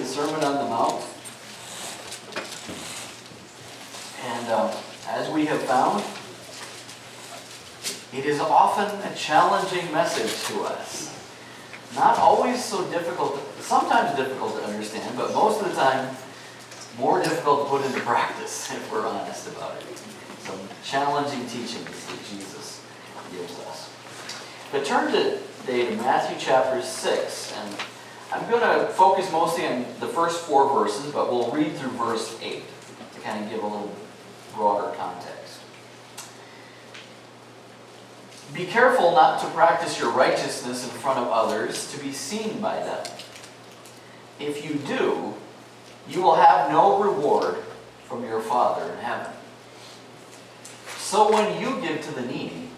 the Sermon on the Mount. And as we have found, it is often a challenging message to us. Not always so difficult, sometimes difficult to understand, but most of the time more difficult to put into practice, if we're honest about it. Some challenging teachings that Jesus gives us. But turn today to Matthew chapter 6, and I'm going to focus mostly on the first 4 verses, but we'll read through verse 8 to kind of give a little broader context. Be careful not to practice your righteousness in front of others to be seen by them. If you do, you will have no reward from your Father in heaven. So when you give to the needy,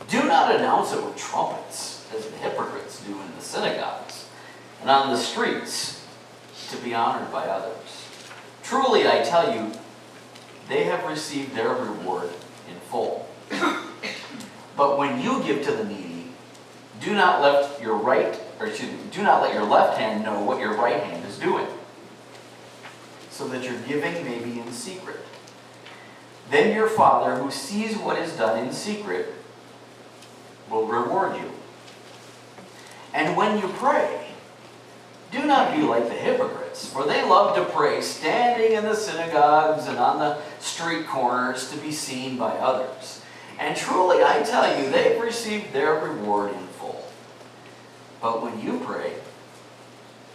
do not announce it with trumpets, as the hypocrites do in the synagogues and on the streets, to be honored by others. Truly, I tell you, they have received their reward in full. But when you give to the needy, do not let your left hand know what your right hand is doing, so that your giving may be in secret. Then your Father, who sees what is done in secret, will reward you. And when you pray, do not be like the hypocrites, for they love to pray standing in the synagogues and on the street corners to be seen by others. And truly, I tell you, they've received their reward in full. But when you pray,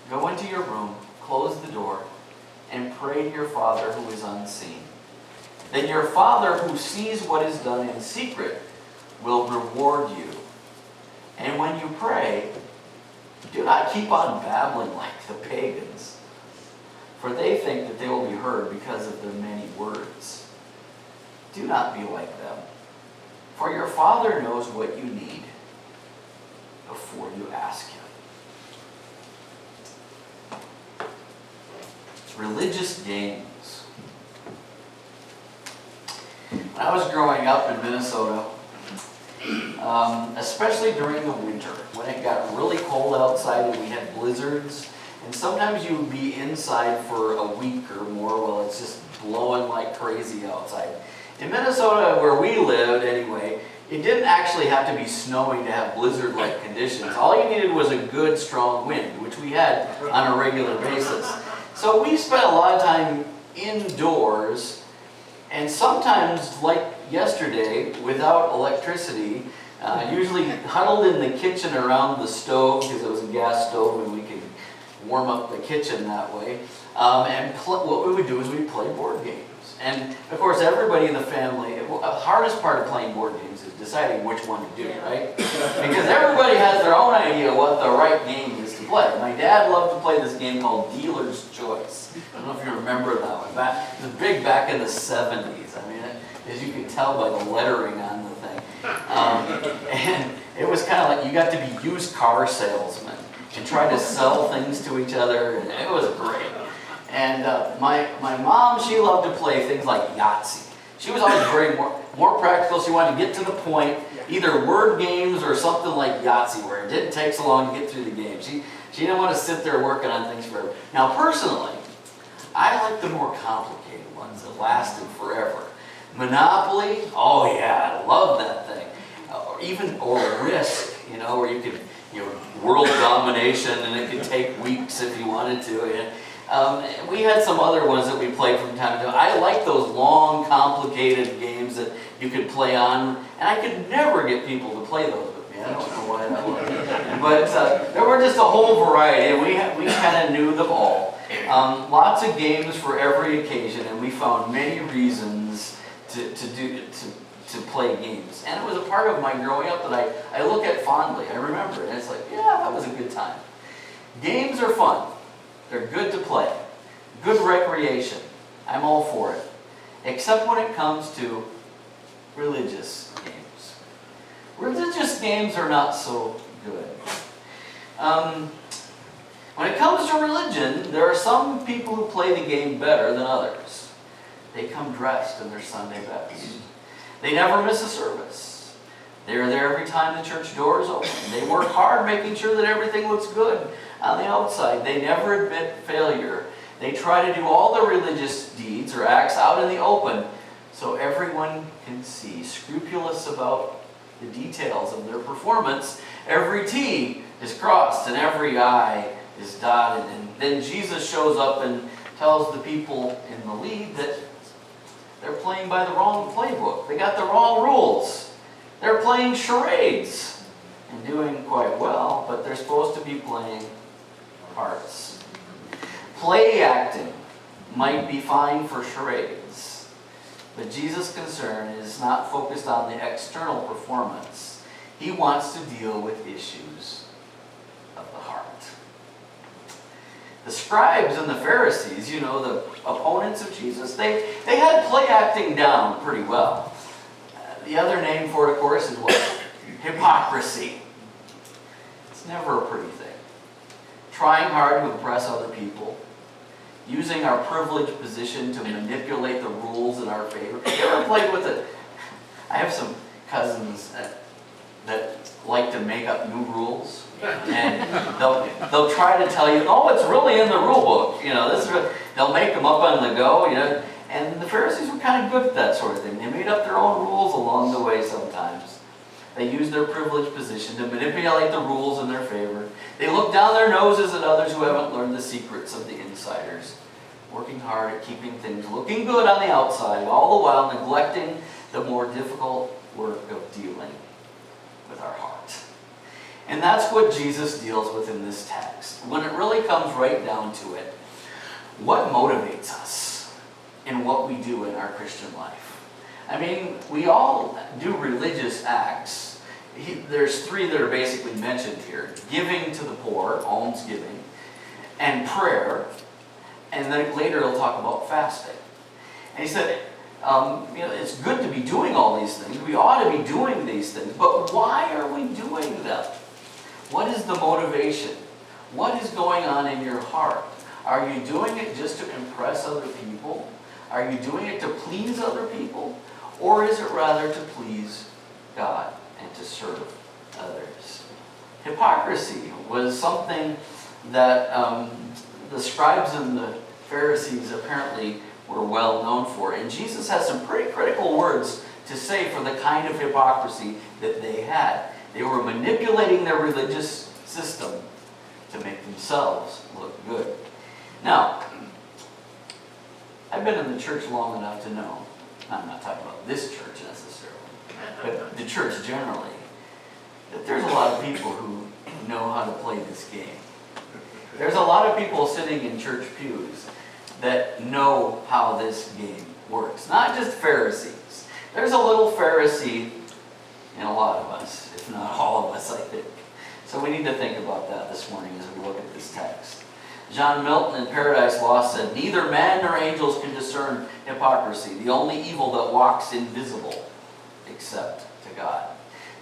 go into your room, close the door, and pray to your Father who is unseen. Then your Father who sees what is done in secret will reward you. And when you pray, do not keep on babbling like the pagans, for they think that they will be heard because of their many words. Do not be like them, for your Father knows what you need before you ask Him. Religious games. When I was growing up in Minnesota, especially during the winter, when it got really cold outside and we had blizzards, and sometimes you would be inside for a week or more while it's just blowing like crazy outside. In Minnesota, where we lived anyway, it didn't actually have to be snowing to have blizzard-like conditions. All you needed was a good, strong wind, which we had on a regular basis. So we spent a lot of time indoors, and sometimes, like yesterday, without electricity, usually huddled in the kitchen around the stove, because it was a gas stove and we could warm up the kitchen that way. What we would do is we'd play board games. And of course, everybody in the family, the hardest part of playing board games is deciding which one to do, right? Because everybody has their own idea what the right game is to play. My dad loved to play this game called Dealer's Choice. I don't know if you remember that one. It was big back in the 70s. I mean, as you can tell by the lettering on the thing. And it was kind of like you got to be used car salesmen and try to sell things to each other, and it was great. And my mom, she loved to play things like Yahtzee. She was always very more practical. She wanted to get to the point, either word games or something like Yahtzee, where it didn't take so long to get through the game. She didn't want to sit there working on things forever. Now, personally, I like the more complicated ones that lasted forever. Monopoly, oh yeah, I love that thing. Or Risk, where you could, world domination, and it could take weeks if you wanted to. We had some other ones that we played from time to time. I like those long, complicated games that you could play on, and I could never get people to play those with me. I don't know why that was. But there were just a whole variety, and we kind of knew them all. Lots of games for every occasion, and we found many reasons to play games. And it was a part of my growing up that I look at fondly. I remember it, and it's like, yeah, that was a good time. Games are fun. They're good to play. Good recreation. I'm all for it. Except when it comes to religious games. Religious games are not so good. When it comes to religion, there are some people who play the game better than others. They come dressed in their Sunday best. They never miss a service. They are there every time the church door is open. They work hard making sure that everything looks good on the outside. They never admit failure. They try to do all the religious deeds or acts out in the open so everyone can see. Scrupulous about the details of their performance. Every T is crossed and every I is dotted. And then Jesus shows up and tells the people in the lead that they're playing by the wrong playbook. They got the wrong rules. They're playing charades and doing quite well, but they're supposed to be playing hearts. Play acting might be fine for charades, but Jesus' concern is not focused on the external performance. He wants to deal with issues of the heart. The scribes and the Pharisees, the opponents of Jesus, they had play acting down pretty well. The other name for it, of course, is what? Hypocrisy. It's never a pretty thing. Trying hard to impress other people. Using our privileged position to manipulate the rules in our favor. You ever played with it? I have some cousins that like to make up new rules. And they'll try to tell you, oh, it's really in the rule book. They'll make them up on the go, And the Pharisees were kind of good at that sort of thing. They made up their own rules along the way sometimes. They used their privileged position to manipulate the rules in their favor. They look down their noses at others who haven't learned the secrets of the insiders, working hard at keeping things looking good on the outside, all the while neglecting the more difficult work of dealing with our heart. And that's what Jesus deals with in this text. When it really comes right down to it, what motivates us in what we do in our Christian life? I mean, we all do religious acts. There's three that are basically mentioned here. Giving to the poor, almsgiving, and prayer. And then later he'll talk about fasting. And he said, it's good to be doing all these things. We ought to be doing these things. But why are we doing them? What is the motivation? What is going on in your heart? Are you doing it just to impress other people? Are you doing it to please other people? Or is it rather to please God and to serve others? Hypocrisy was something that the scribes and the Pharisees apparently were well known for. And Jesus has some pretty critical words to say for the kind of hypocrisy that they had. They were manipulating their religious system to make themselves look good. Now, I've been in the church long enough to know, I'm not talking about this church necessarily, but the church generally, that there's a lot of people who know how to play this game. There's a lot of people sitting in church pews that know how this game works. Not just Pharisees. There's a little Pharisee in a lot of us, if not all of us, I think. So we need to think about that this morning as we look at this text. John Milton in Paradise Lost said, "Neither man nor angels can discern hypocrisy, the only evil that walks invisible, except to God."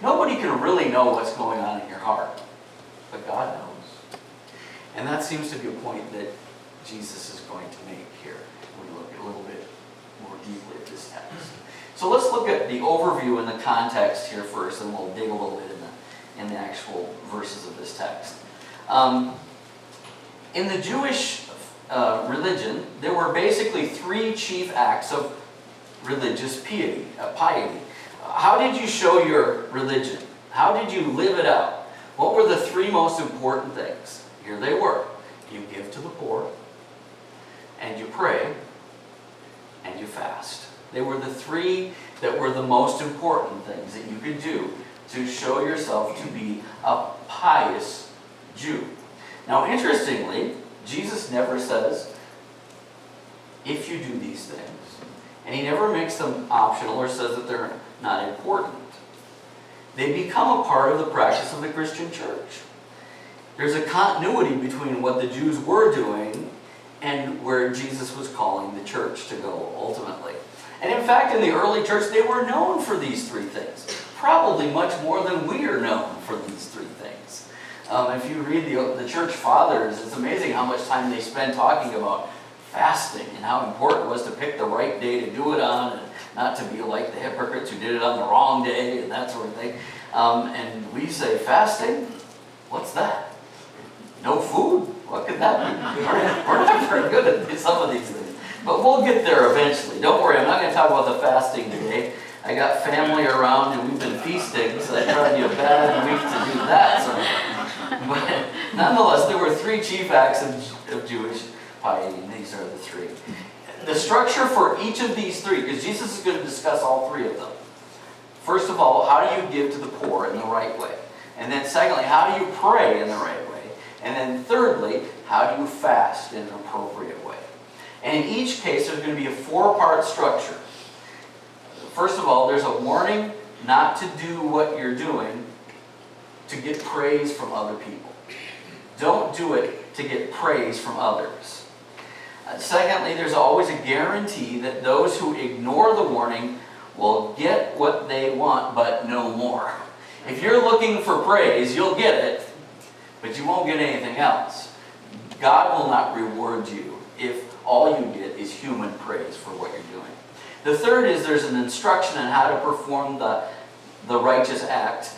Nobody can really know what's going on in your heart, but God knows. And that seems to be a point that Jesus is going to make here when we look a little bit more deeply at this text. So let's look at the overview and the context here first, and we'll dig a little bit in the actual verses of this text. In the Jewish religion, there were basically three chief acts of religious piety. How did you show your religion? How did you live it out? What were the three most important things? Here they were. You give to the poor, and you pray, and you fast. They were the three that were the most important things that you could do to show yourself to be a pious Jew. Now, interestingly, Jesus never says, if you do these things, and he never makes them optional or says that they're not important. They become a part of the practice of the Christian church. There's a continuity between what the Jews were doing and where Jesus was calling the church to go ultimately. And in fact, in the early church, they were known for these three things. Probably much more than we are known for these three things. If you read the church fathers, it's amazing how much time they spend talking about fasting and how important it was to pick the right day to do it on and not to be like the hypocrites who did it on the wrong day and that sort of thing. And we say, fasting? What's that? No food? What could that be? We're not very good at some of these things. But we'll get there eventually. Don't worry, I'm not going to talk about the fasting today. I got family around and we've been feasting, so that'd probably be a bad week to do that sort of thing. But nonetheless, there were 3 chief acts of Jewish piety, and these are the 3. The structure for each of these 3, because Jesus is going to discuss all 3 of them. First of all, how do you give to the poor in the right way? And then secondly, how do you pray in the right way? And then thirdly, how do you fast in an appropriate way? And in each case, there's going to be a 4-part structure. First of all, there's a warning not to do what you're doing to get praise from other people. Don't do it to get praise from others. Secondly, there's always a guarantee that those who ignore the warning will get what they want, but no more. If you're looking for praise, you'll get it, but you won't get anything else. God will not reward you if all you get is human praise for what you're doing. The third is there's an instruction on how to perform the righteous act.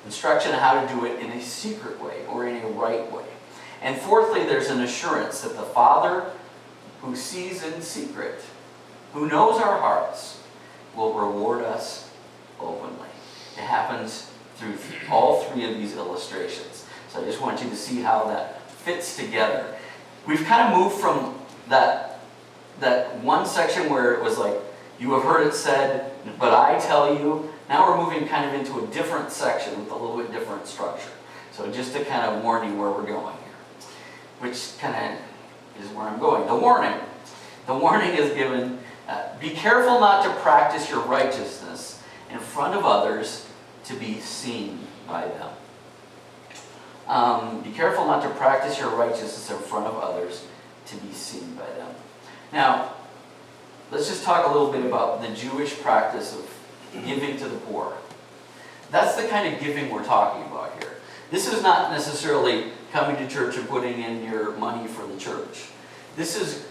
Instruction on how to do it in a secret way or in a right way. And fourthly, there's an assurance that the Father who sees in secret, who knows our hearts, will reward us openly. It happens through all 3 of these illustrations. So I just want you to see how that fits together. We've kind of moved from that one section where it was like, you have heard it said, but I tell you. Now we're moving kind of into a different section with a little bit different structure. So just to kind of warn you where we're going here, which kind of is where I'm going. The warning. The warning is given, be careful not to practice your righteousness in front of others to be seen by them. Be careful not to practice your righteousness in front of others to be seen by them. Now, let's just talk a little bit about the Jewish practice of giving to the poor. That's the kind of giving we're talking about here. This is not necessarily coming to church and putting in your money for the church. This is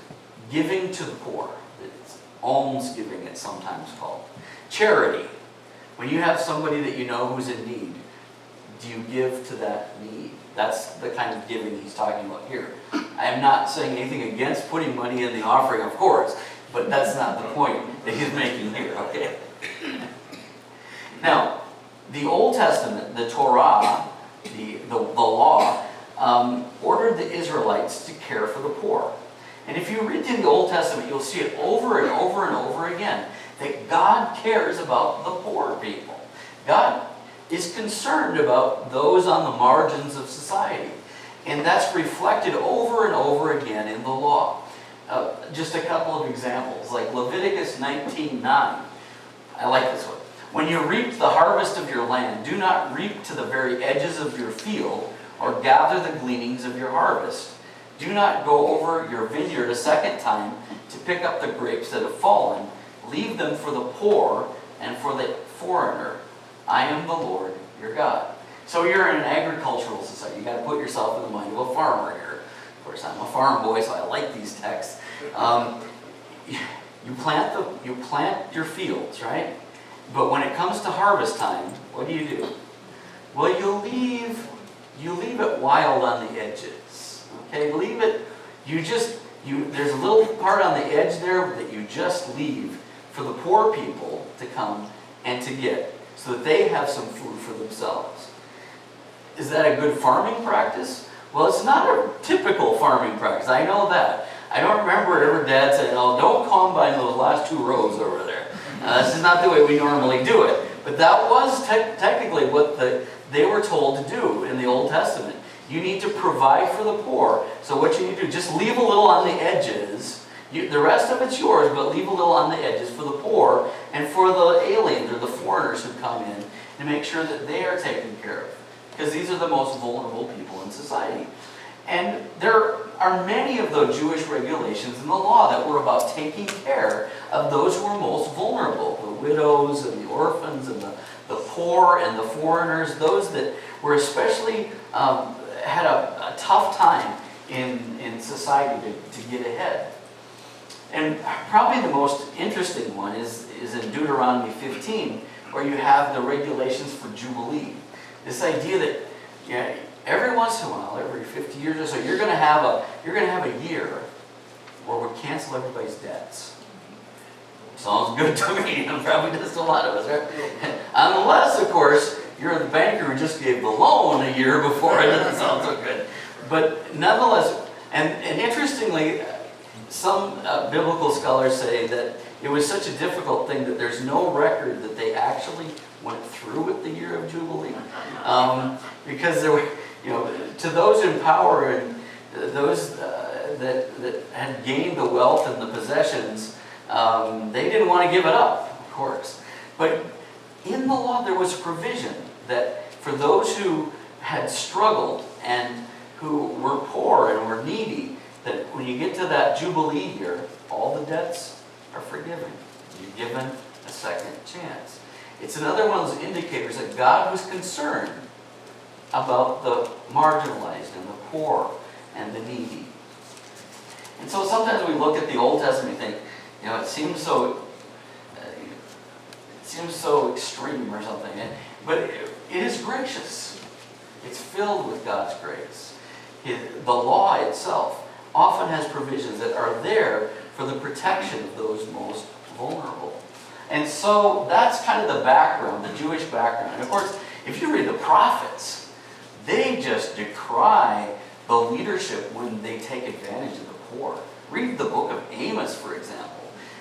giving to the poor. It's almsgiving, it's sometimes called. Charity. When you have somebody that you know who's in need, do you give to that need? That's the kind of giving he's talking about here. I am not saying anything against putting money in the offering, of course, but that's not the point that he's making here, okay? Now, the Old Testament, the Torah, the law, ordered the Israelites to care for the poor. And if you read through the Old Testament, you'll see it over and over and over again, that God cares about the poor people. God is concerned about those on the margins of society. And that's reflected over and over again in the law. Just a couple of examples, like Leviticus 19:9. I like this one. When you reap the harvest of your land, do not reap to the very edges of your field or gather the gleanings of your harvest. Do not go over your vineyard a second time to pick up the grapes that have fallen. Leave them for the poor and for the foreigner. I am the Lord your God. So you're in an agricultural society. You've got to put yourself in the mind of a farmer here. Of course, I'm a farm boy, so I like these texts. You plant your fields, right? But when it comes to harvest time, what do? Well, you leave it wild on the edges. Okay, leave it. There's a little part on the edge there that you just leave for the poor people to come and to get, so that they have some food for themselves. Is that a good farming practice? Well, it's not a typical farming practice. I know that. I don't remember ever Dad saying, "Oh, don't combine those last 2 rows over there." This is not the way we normally do it. But that was technically what they were told to do in the Old Testament. You need to provide for the poor. So what you need to do, just leave a little on the edges. The rest of it's yours, but leave a little on the edges for the poor and for the aliens or the foreigners who come in, to make sure that they are taken care of. Because these are the most vulnerable people in society. And there are many of those Jewish regulations in the law that were about taking care of those who were most vulnerable. The widows and the orphans and the poor and the foreigners. Those that were especially had a tough time in society to get ahead. And probably the most interesting one is in Deuteronomy 15, where you have the regulations for Jubilee. This idea that every once in a while, every 50 years or so, you're going to have a year where we cancel everybody's debts. Sounds good to me, and probably does to a lot of us, right? Unless, of course, you're the banker who just gave the loan a year before. It doesn't sound so good. But nonetheless, and interestingly, some biblical scholars say that it was such a difficult thing that there's no record that they actually went through with the year of Jubilee. Because there were, to those in power and those that had gained the wealth and the possessions, they didn't want to give it up, of course. But in the law, there was a provision that for those who had struggled and who were poor and were needy, that when you get to that Jubilee year, all the debts are forgiven. You're given a second chance. It's another one of those indicators that God was concerned about the marginalized and the poor and the needy. And so sometimes we look at the Old Testament and think, it seems so extreme or something. But it is gracious. It's filled with God's grace. The law itself often has provisions that are there for the protection of those most vulnerable. And so that's kind of the background, the Jewish background. And of course, if you read the prophets, they just decry the leadership when they take advantage of the poor. Read the book of Amos, for example.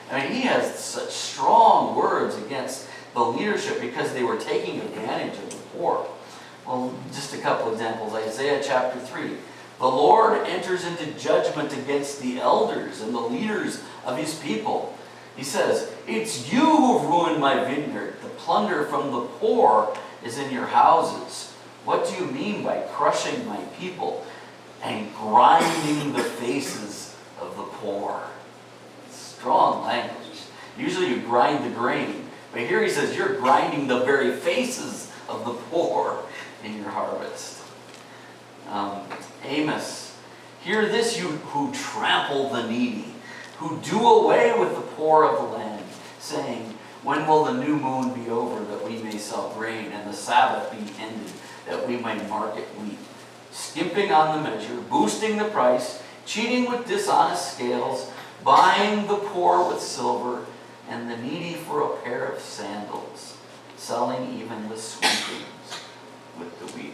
I mean, he has such strong words against the leadership because they were taking advantage of the poor. Well, just a couple examples. Isaiah chapter 3. The Lord enters into judgment against the elders and the leaders of his people. He says, "It's you who've ruined my vineyard. The plunder from the poor is in your houses. What do you mean by crushing my people and grinding the faces of the poor?" Strong language. Usually you grind the grain. But here he says, you're grinding the very faces of the poor in your harvest. Amos, hear this, you who trample the needy, who do away with the poor of the land, saying, when will the new moon be over that we may sell grain, and the Sabbath be ended that we may market wheat? Skimping on the measure, boosting the price, cheating with dishonest scales, buying the poor with silver, and the needy for a pair of sandals, selling even the sweepings with the wheat.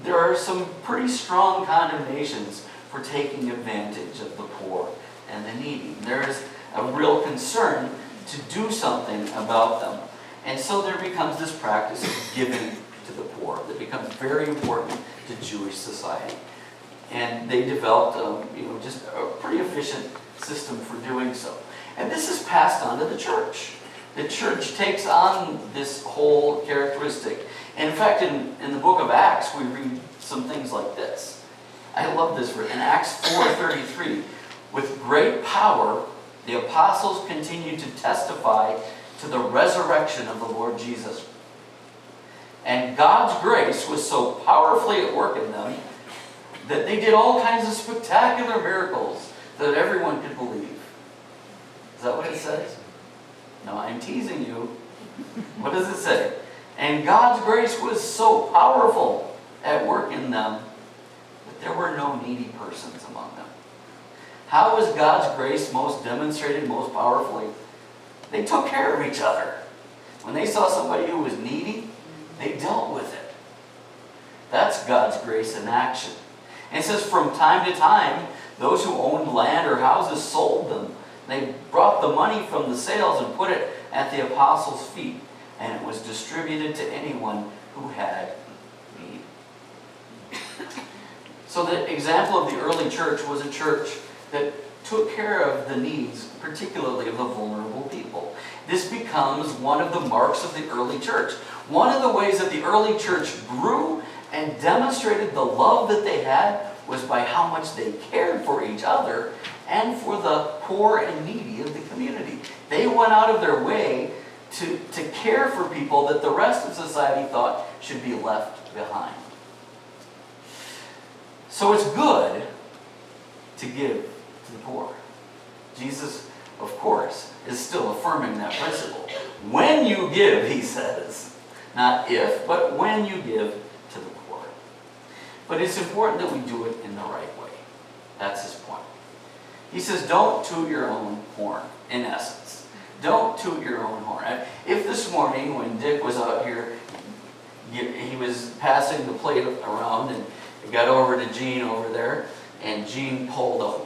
There are some pretty strong condemnations for taking advantage of the poor and the needy. There is a real concern to do something about them. And so there becomes this practice of giving to the poor that becomes very important to Jewish society. And they developed just a pretty efficient system for doing so. And this is passed on to the church. The church takes on this whole characteristic. And in fact, in the book of Acts, we read some things like this. I love this verse. In Acts 4:33, with great power, the apostles continued to testify to the resurrection of the Lord Jesus. And God's grace was so powerfully at work in them that they did all kinds of spectacular miracles that everyone could believe. Is that what it says? No, I'm teasing you. What does it say? And God's grace was so powerful at work in them that there were no needy persons among them. How was God's grace most demonstrated, most powerfully? They took care of each other. When they saw somebody who was needy, they dealt with it. That's God's grace in action. And it says from time to time, those who owned land or houses sold them. They brought the money from the sales and put it at the apostles' feet, and it was distributed to anyone who had need. So the example of the early church was a church that took care of the needs, particularly of the vulnerable people. This becomes one of the marks of the early church. One of the ways that the early church grew and demonstrated the love that they had was by how much they cared for each other and for the poor and needy of the community. They went out of their way to care for people that the rest of society thought should be left behind. So it's good to give to the poor. Jesus, of course, is still affirming that principle. When you give, he says, not if, but when you give to the poor. But it's important that we do it in the right way. That's his point. He says, don't toot your own horn, in essence. Don't toot your own horn. If this morning, when Dick was out here, he was passing the plate around and it got over to Jean over there, and Jean pulled a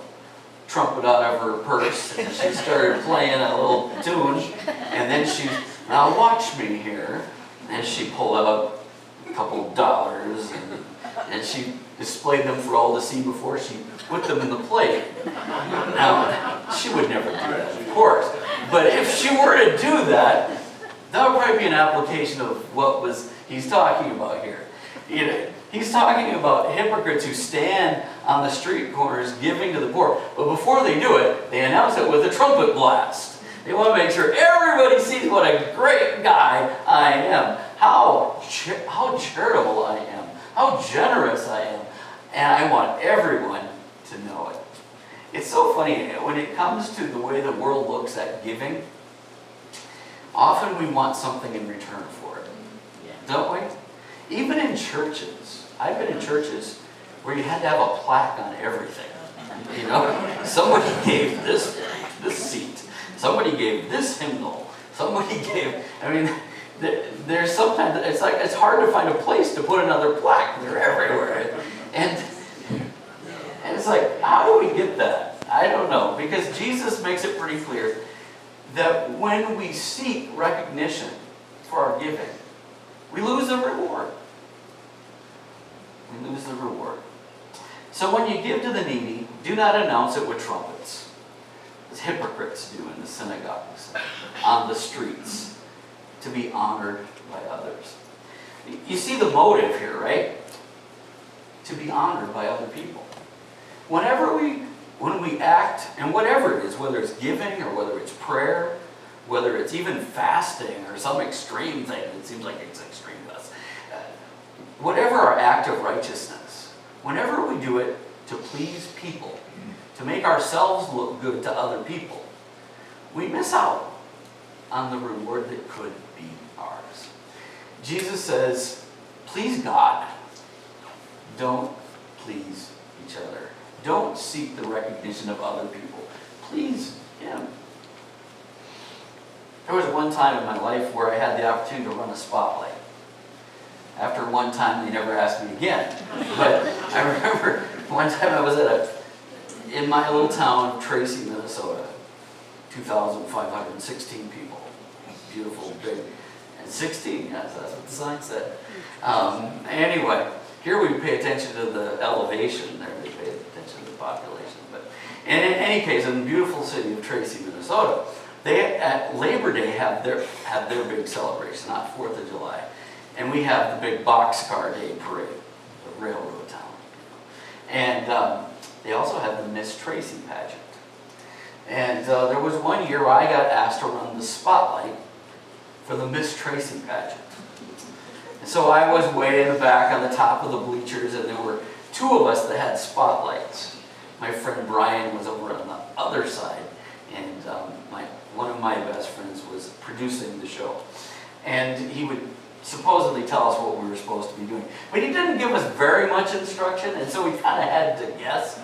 trumpet out of her purse and she started playing a little tune, and then she, now watch me here, and she pulled out a couple of dollars and she displayed them for all to see before she put them in the plate. Now, she would never do that, of course, but if she were to do that, that would probably be an application of what he's talking about here. You know, he's talking about hypocrites who stand on the street corners giving to the poor, but before they do it, they announce it with a trumpet blast. They want to make sure everybody sees what a great guy I am, how charitable I am, how generous I am, and I want everyone to know it. It's so funny, when it comes to the way the world looks at giving, often we want something in return for it, don't we? Even in churches. I've been in churches where you had to have a plaque on everything. You know, somebody gave this seat. Somebody gave this hymnal. Somebody gave, I mean, there's sometimes, it's hard to find a place to put another plaque. They're everywhere. And it's like, how do we get that? I don't know. Because Jesus makes it pretty clear that when we seek recognition for our giving, we lose the reward. We lose the reward. So when you give to the needy, do not announce it with trumpets, as hypocrites do in the synagogues, on the streets, to be honored by others. You see the motive here, right? To be honored by other people. When we act, and whatever it is, whether it's giving or whether it's prayer, whether it's even fasting or some extreme thing, it seems like it's extreme to us. Whatever our act of righteousness, whenever we do it to please people, to make ourselves look good to other people, we miss out on the reward that could be ours. Jesus says, please God. Don't please each other. Don't seek the recognition of other people. Please Him. There was one time in my life where I had the opportunity to run a spotlight. After one time, they never asked me again. But I remember one time I was in my little town of Tracy, Minnesota. 2,516 people. Beautiful, big. And 16, yes, that's what the sign said. Anyway, here we pay attention to the elevation. There they pay attention to the population. But in any case, in the beautiful city of Tracy, Minnesota, they at Labor Day have their big celebration, not 4th of July. And we have the big Boxcar Day parade, the railroad town. And they also have the Miss Tracy pageant. And there was one year where I got asked to run the spotlight for the Miss Tracy pageant. And so I was way in the back on the top of the bleachers, and there were two of us that had spotlights. My friend Brian was over on the other side, and one of my best friends was producing the show. And he would supposedly tell us what we were supposed to be doing. But he didn't give us very much instruction, and so we kind of had to guess.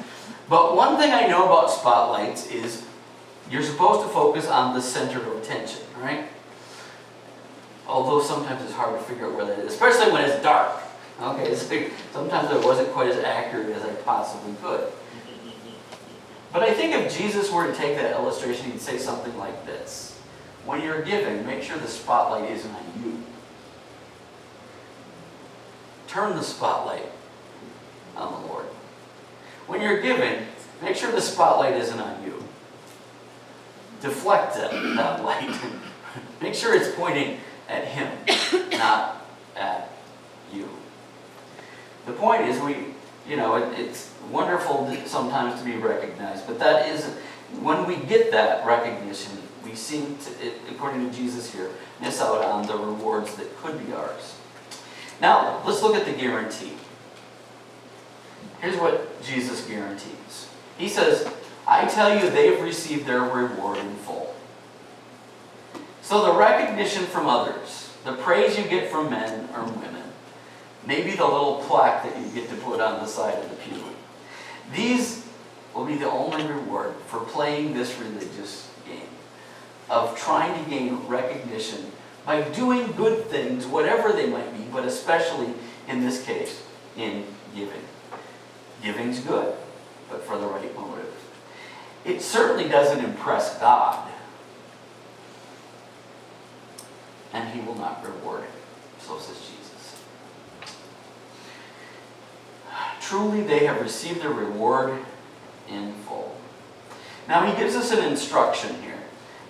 But one thing I know about spotlights is you're supposed to focus on the center of attention, right? Although sometimes it's hard to figure out where that is, especially when it's dark. Okay, so sometimes I wasn't quite as accurate as I possibly could. But I think if Jesus were to take that illustration, he'd say something like this. When you're giving, make sure the spotlight isn't on you. Turn the spotlight on the Lord. When you're giving, make sure the spotlight isn't on you. Deflect that light. Make sure it's pointing at Him, not at you. The point is, it's wonderful sometimes to be recognized, but that isn't, when we get that recognition, we seem to, according to Jesus here, miss out on the rewards that could be ours. Now, let's look at the guarantee. Here's what Jesus guarantees. He says, I tell you, they've received their reward in full. So the recognition from others, the praise you get from men or women, maybe the little plaque that you get to put on the side of the pew, these will be the only reward for playing this religious game of trying to gain recognition by doing good things, whatever they might be, but especially in this case, in giving. Giving's good, but for the right motive. It certainly doesn't impress God, and He will not reward it. So says Jesus. Truly, they have received their reward in full. Now, He gives us an instruction here,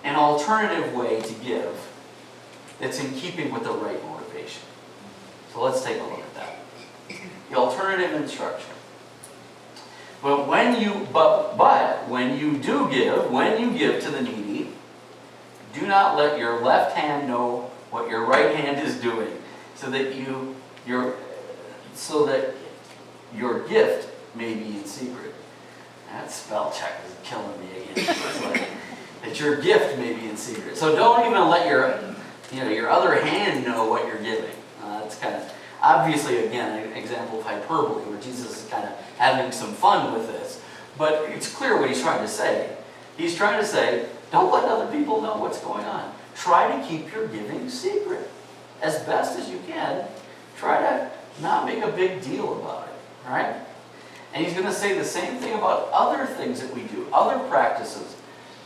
an alternative way to give that's in keeping with the right motivation. So let's take a look at that. The alternative instruction. But when you do give, when you give to the needy, do not let your left hand know what your right hand is doing, so that your gift may be in secret. That spell check is killing me again. It's like, that your gift may be in secret. So don't even let your other hand know what you're giving. It's kind of obviously, again, an example of hyperbole, where Jesus is kind of having some fun with this. But it's clear what He's trying to say. He's trying to say, don't let other people know what's going on. Try to keep your giving secret as best as you can. Try to not make a big deal about it, right? And He's going to say the same thing about other things that we do, other practices.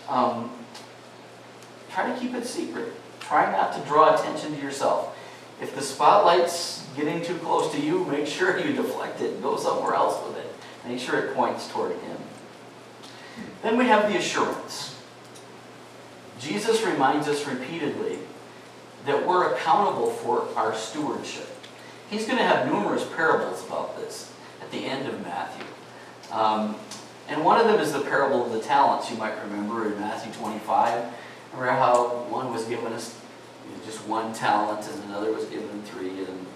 Try to keep it secret. Try not to draw attention to yourself. If the spotlight's getting too close to you, make sure you deflect it and go somewhere else with it. Make sure it points toward Him. Then we have the assurance. Jesus reminds us repeatedly that we're accountable for our stewardship. He's going to have numerous parables about this at the end of Matthew. And one of them is the parable of the talents, you might remember in Matthew 25. Remember how one was given us just one talent and another was given 3, and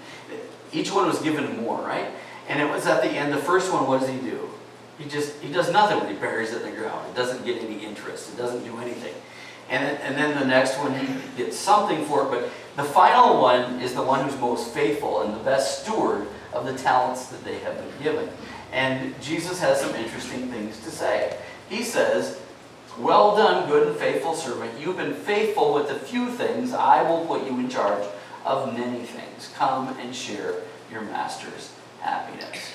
each one was given more, right? And it was at the end, the first one, what does he do? He does nothing when he buries it in the ground. It doesn't get any interest. It doesn't do anything. And then the next one, he gets something for it, but the final one is the one who's most faithful and the best steward of the talents that they have been given. And Jesus has some interesting things to say. He says, well done, good and faithful servant. You've been faithful with a few things. I will put you in charge of many things. Come and share your master's happiness.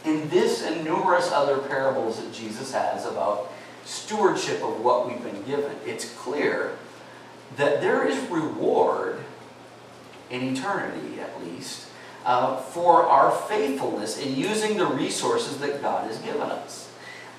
In this and numerous other parables that Jesus has about stewardship of what we've been given, it's clear that there is reward in eternity, at least, for our faithfulness in using the resources that God has given us.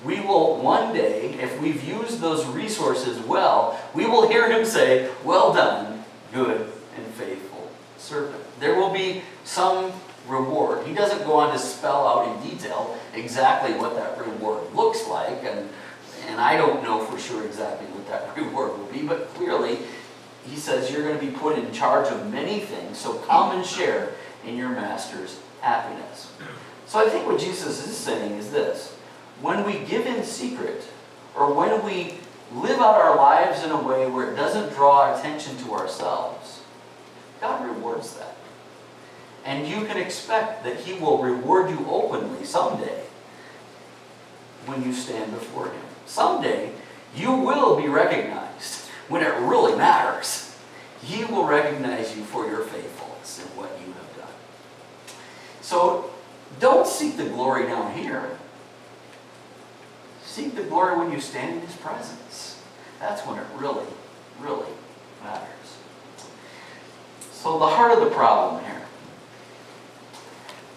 We will one day, if we've used those resources well, we will hear Him say, well done, good and faithful servant. There will be some reward. He doesn't go on to spell out in detail exactly what that reward looks like, and I don't know for sure exactly what that reward will be, but clearly He says you're going to be put in charge of many things, so come and share in your master's happiness. So I think what Jesus is saying is this: when we give in secret, or when we live out our lives in a way where it doesn't draw attention to ourselves, God rewards that. And you can expect that He will reward you openly someday when you stand before Him. Someday, you will be recognized when it really matters. He will recognize you for your faithfulness in what you have done. So, don't seek the glory down here. Seek the glory when you stand in His presence. That's when it really, really matters. So the heart of the problem here.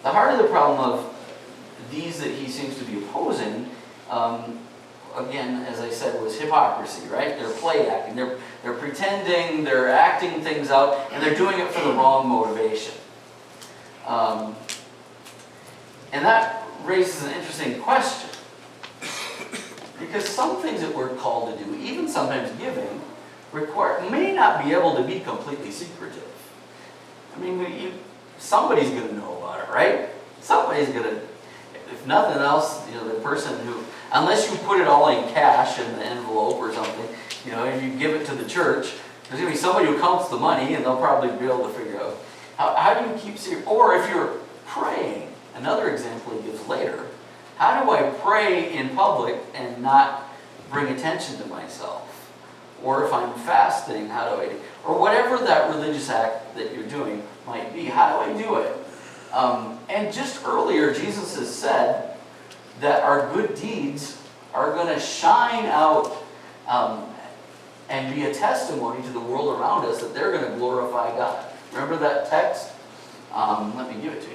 The heart of the problem of these that He seems to be opposing, again, as I said, was hypocrisy, right? They're play acting. They're pretending, they're acting things out, and they're doing it for the wrong motivation. And that raises an interesting question. Because some things that we're called to do, even sometimes giving, may not be able to be completely secretive. I mean, somebody's going to know about it, right? Somebody's going to... if nothing else, the person who, unless you put it all in cash in the envelope or something, and you give it to the church, there's going to be somebody who counts the money, and they'll probably be able to figure out how do you keep secret. Or if you're praying, another example he gives later, how do I pray in public and not bring attention to myself? Or if I'm fasting, how do I do? Or whatever that religious act that you're doing might be, how do I do it? And just earlier, Jesus has said that our good deeds are going to shine out and be a testimony to the world around us that they're going to glorify God. Remember that text? Let me give it to you.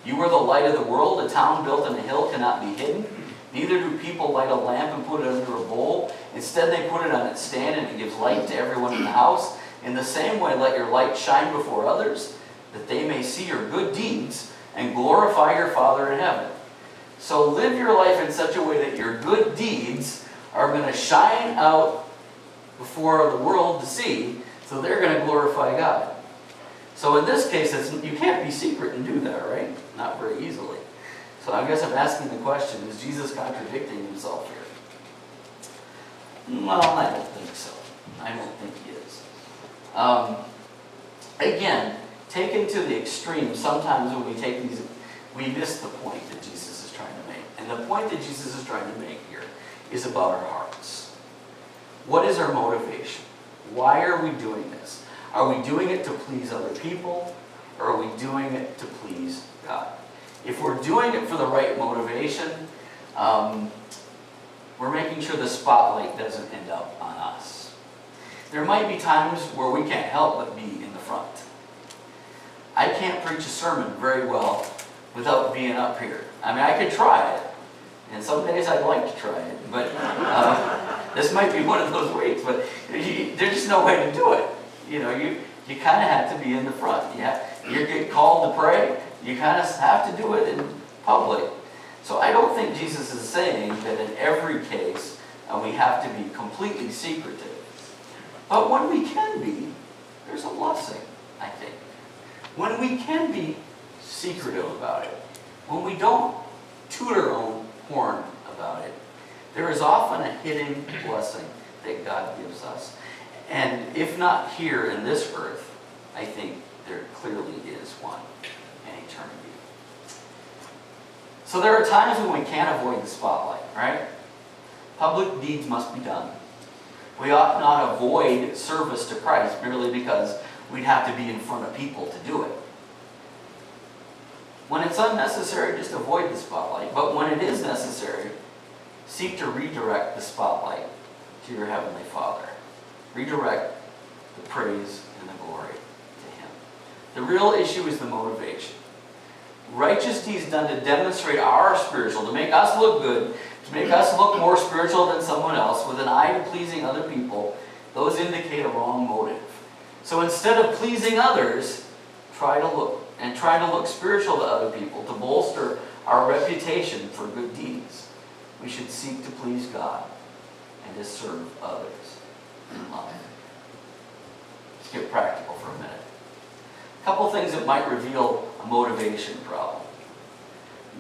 You are the light of the world. A town built on a hill cannot be hidden. Neither do people light a lamp and put it under a bowl. Instead, they put it on its stand, and it gives light to everyone in the house. In the same way, let your light shine before others, that they may see your good deeds and glorify your Father in heaven. So live your life in such a way that your good deeds are going to shine out before the world to see, so they're going to glorify God. So in this case, you can't be secret and do that, right? Not very easily. So I guess I'm asking the question, is Jesus contradicting himself here? Well, I don't think so. I don't think he is. Again, taken to the extreme, sometimes when we take these, we miss the point that Jesus is trying to make. And the point that Jesus is trying to make here is about our hearts. What is our motivation? Why are we doing this? Are we doing it to please other people, or are we doing it to please God? If we're doing it for the right motivation, we're making sure the spotlight doesn't end up on us. There might be times where we can't help but be in the front. I can't preach a sermon very well without being up here. I mean, I could try it, and some days I'd like to try it, but this might be one of those weeks, but there's just no way to do it. You kind of have to be in the front. You get called to pray, you kind of have to do it in public. So I don't think Jesus is saying that in every case we have to be completely secretive. But when we can be, there's a blessing, I think. When we can be secretive about it, when we don't toot our own horn about it, there is often a hidden blessing that God gives us. And if not here in this earth, I think there clearly is one in eternity. So there are times when we can't avoid the spotlight, right? Public deeds must be done. We ought not avoid service to Christ merely because we'd have to be in front of people to do it. When it's unnecessary, just avoid the spotlight. But when it is necessary, seek to redirect the spotlight to your Heavenly Father. Redirect the praise and the glory to Him. The real issue is the motivation. Righteous deeds done to demonstrate our spiritual, to make us look good, to make us look more spiritual than someone else, with an eye to pleasing other people, those indicate a wrong motive. So instead of pleasing others, try to look spiritual to other people, to bolster our reputation for good deeds. We should seek to please God and to serve others in love. Let's get practical for a minute. A couple things that might reveal a motivation problem.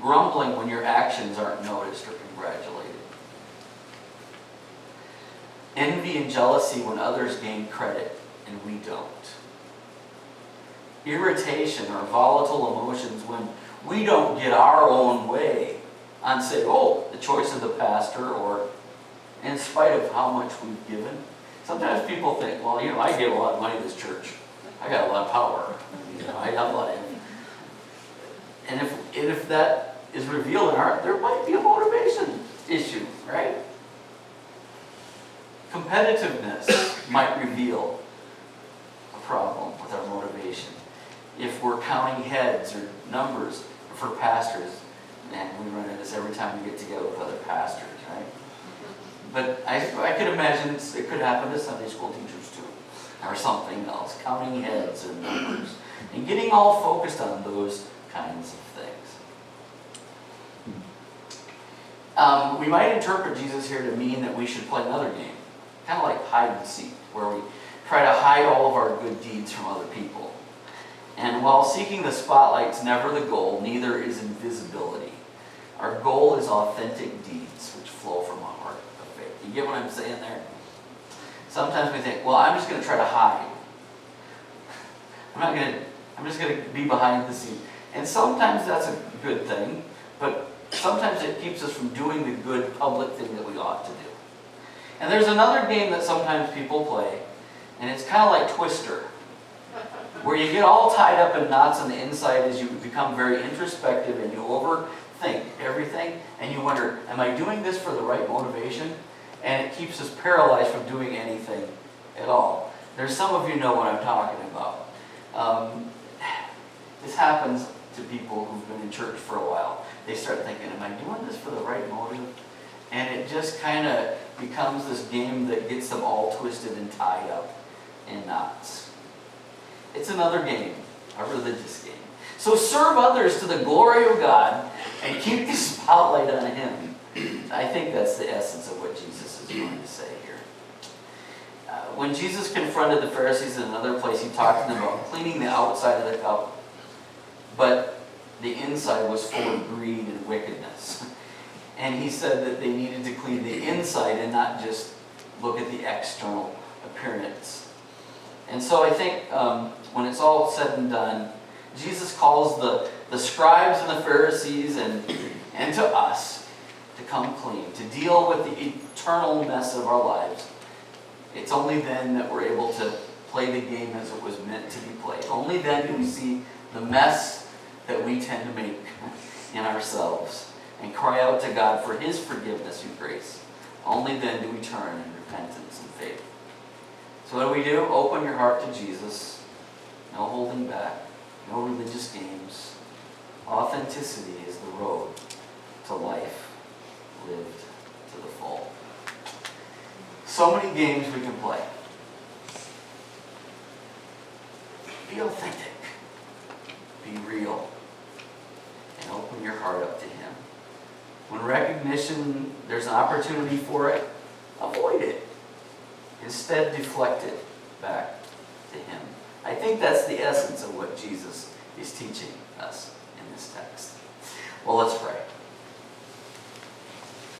Grumbling when your actions aren't noticed or congratulated. Envy and jealousy when others gain credit and we don't. Irritation or volatile emotions when we don't get our own way on, say, the choice of the pastor, or in spite of how much we've given. Sometimes people think, I give a lot of money to this church. I got a lot of power. I got a lot of... And if that is revealed in our, there might be a motivation issue, right? Competitiveness might reveal a problem with our motivation. If we're counting heads or numbers for pastors, and we run into this every time we get together with other pastors, right? But I could imagine it could happen to Sunday school teachers too, or something else, counting heads and numbers, and getting all focused on those kinds of things. We might interpret Jesus here to mean that we should play another game, kind of like hide and seek, where we try to hide all of our good deeds from other people. And while seeking the spotlight's never the goal, neither is invisibility. Our goal is authentic deeds which flow from a heart of faith. You get what I'm saying there? Sometimes we think, well, I'm just going to try to hide. I'm just going to be behind the scenes. And sometimes that's a good thing, but sometimes it keeps us from doing the good public thing that we ought to do. And there's another game that sometimes people play, and it's kind of like Twister, where you get all tied up in knots on the inside as you become very introspective and you overthink everything, and you wonder, am I doing this for the right motivation? And it keeps us paralyzed from doing anything at all. There's some of you know what I'm talking about. This happens to people who've been in church for a while. They start thinking, am I doing this for the right motive? And it just kind of becomes this game that gets them all twisted and tied up in knots. It's another game, a religious game. So serve others to the glory of God and keep the spotlight on Him. I think that's the essence of what Jesus is trying to say here. When Jesus confronted the Pharisees in another place, He talked to them about cleaning the outside of the cup, but the inside was full of greed and wickedness. And He said that they needed to clean the inside and not just look at the external appearance. And so I think when it's all said and done, Jesus calls the scribes and the Pharisees and to us to come clean, to deal with the eternal mess of our lives. It's only then that we're able to play the game as it was meant to be played. Only then do we see the mess that we tend to make in ourselves and cry out to God for His forgiveness and grace. Only then do we turn in repentance and faith. So what do? Open your heart to Jesus. No holding back. No religious games. Authenticity is the road to life lived to the full. So many games we can play. Be authentic. Be real. And open your heart up to Him. When recognition, there's an opportunity for it, avoid it. Instead, deflect it back to Him. I think that's the essence of what Jesus is teaching us in this text. Well, let's pray.